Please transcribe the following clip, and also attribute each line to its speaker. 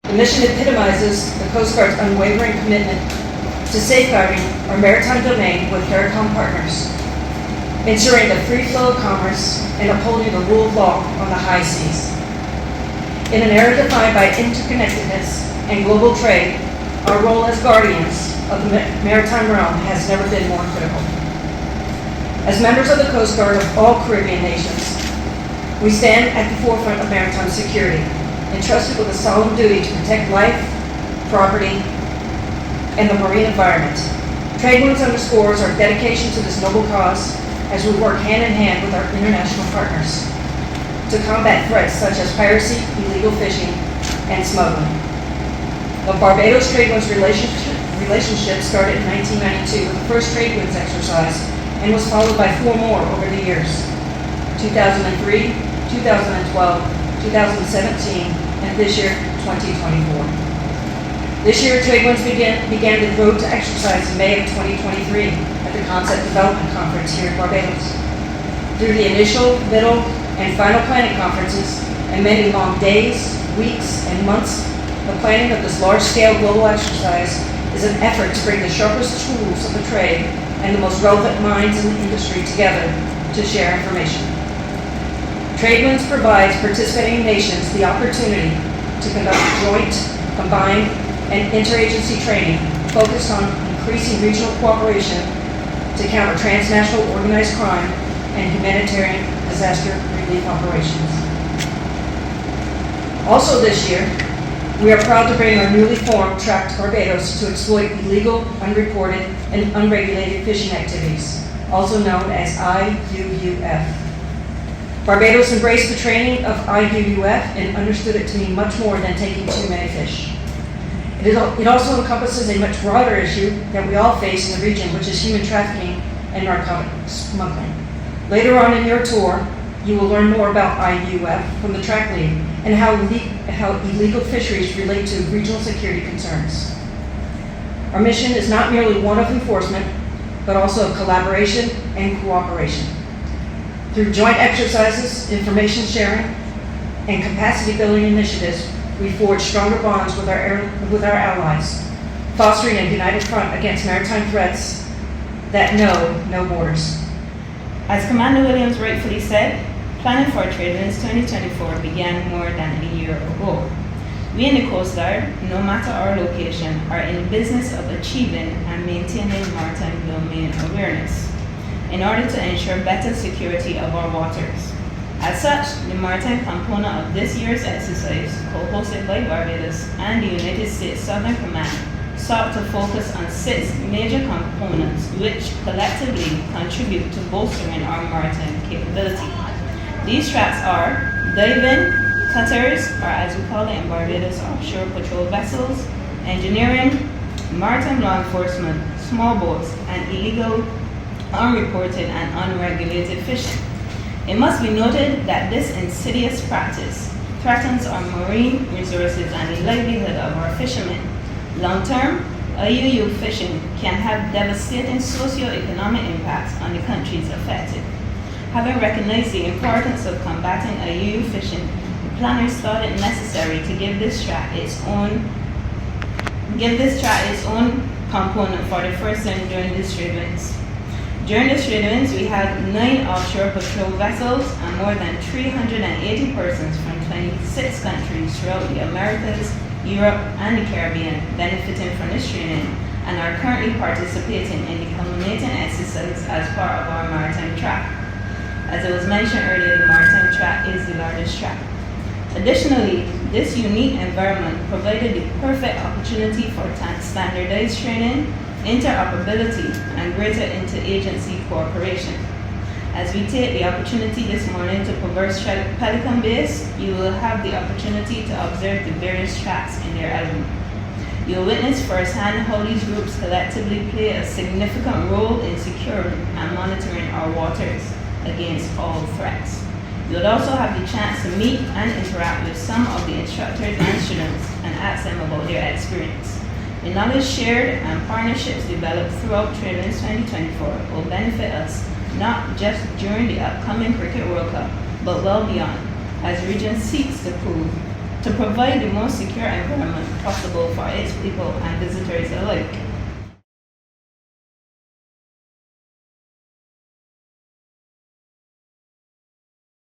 Speaker 1: The mission epitomizes the Coast Guard's unwavering commitment to safeguarding our maritime domain with CARICOM partners, ensuring the free flow of commerce and upholding the rule of law on the high seas. In an era defined by interconnectedness and global trade, our role as guardians of the maritime realm has never been more critical. As members of the Coast Guard of all Caribbean nations, we stand at the forefront of maritime security, entrusted with a solemn duty to protect life, property, and the marine environment. Tradewinds underscores our dedication to this noble cause as we work hand in hand with our international partners to combat threats such as piracy, illegal fishing, and smuggling. The Barbados Tradewinds relationship started in 1992 with the first Tradewinds exercise and was followed by 4 more over the years: 2003, 2012, 2017, and this year, 2024. This year, Tradewinds began the road to exercise in May of 2023 at the Concept Development Conference here in Barbados. Through the initial, middle, and final planning conferences, and many long days, weeks, and months, the planning of this large-scale global exercise is an effort to bring the sharpest tools of the trade and the most relevant minds in the industry together to share information. Tradewinds provides participating nations the opportunity to conduct joint, combined, and interagency training focused on increasing regional cooperation to counter transnational organized crime and humanitarian disaster relief operations. Also this year, we are proud to bring our newly formed Tracked Barbados to exploit illegal, unreported, and unregulated fishing activities, also known as IUUF. Barbados embraced the training of IUUF and understood it to mean much more than taking too many fish. It also encompasses a much broader issue that we all face in the region, which is human trafficking and narcotic smuggling. Later on in your tour, you will learn more about IUUF from the track lead and how illegal fisheries relate to regional security concerns. Our mission is not merely one of enforcement, but also of collaboration and cooperation. Through joint exercises, information sharing, and capacity building initiatives, we forge stronger bonds with our allies, fostering a united front against maritime threats that know no borders.
Speaker 2: As Commander Williams rightfully said, planning for Tradewinds 2024 began more than a year ago. We in the Coast Guard, no matter our location, are in the business of achieving and maintaining maritime domain awareness in order to ensure better security of our waters. As such, the maritime component of this year's exercise, co-hosted by Barbados and the United States Southern Command, sought to focus on 6 major components which collectively contribute to bolstering our maritime capability. These tracks are diving, cutters, or as we call it in Barbados, offshore patrol vessels, engineering, maritime law enforcement, small boats, and illegal, unreported, and unregulated fishing. It must be noted that this insidious practice threatens our marine resources and the livelihood of our fishermen. Long-term, IUU fishing can have devastating socio-economic impacts on the countries affected. Having recognized the importance of combating IUU fishing, the planners thought it necessary to give this track its own component for the first time during this Tradewinds. During this Tradewinds, we had 9 offshore patrol vessels and more than 380 persons from 26 countries throughout the Americas, Europe, and the Caribbean benefiting from this training and are currently participating in the culminating exercise as part of our maritime track. As it was mentioned earlier, the maritime track is the largest track. Additionally, this unique environment provided the perfect opportunity for standardized training, interoperability, and greater interagency cooperation. As we take the opportunity this morning to traverse Pelican Base, you will have the opportunity to observe the various tracks in their element. You will witness firsthand how these groups collectively play a significant role in securing and monitoring our waters against all threats. You will also have the chance to meet and interact with some of the instructors and students and ask them about their experience. The knowledge shared and partnerships developed throughout Tradewinds 2024 will benefit us not just during the upcoming Cricket World Cup, but well beyond, as the region seeks to prove to provide the most secure environment possible for its people and visitors alike.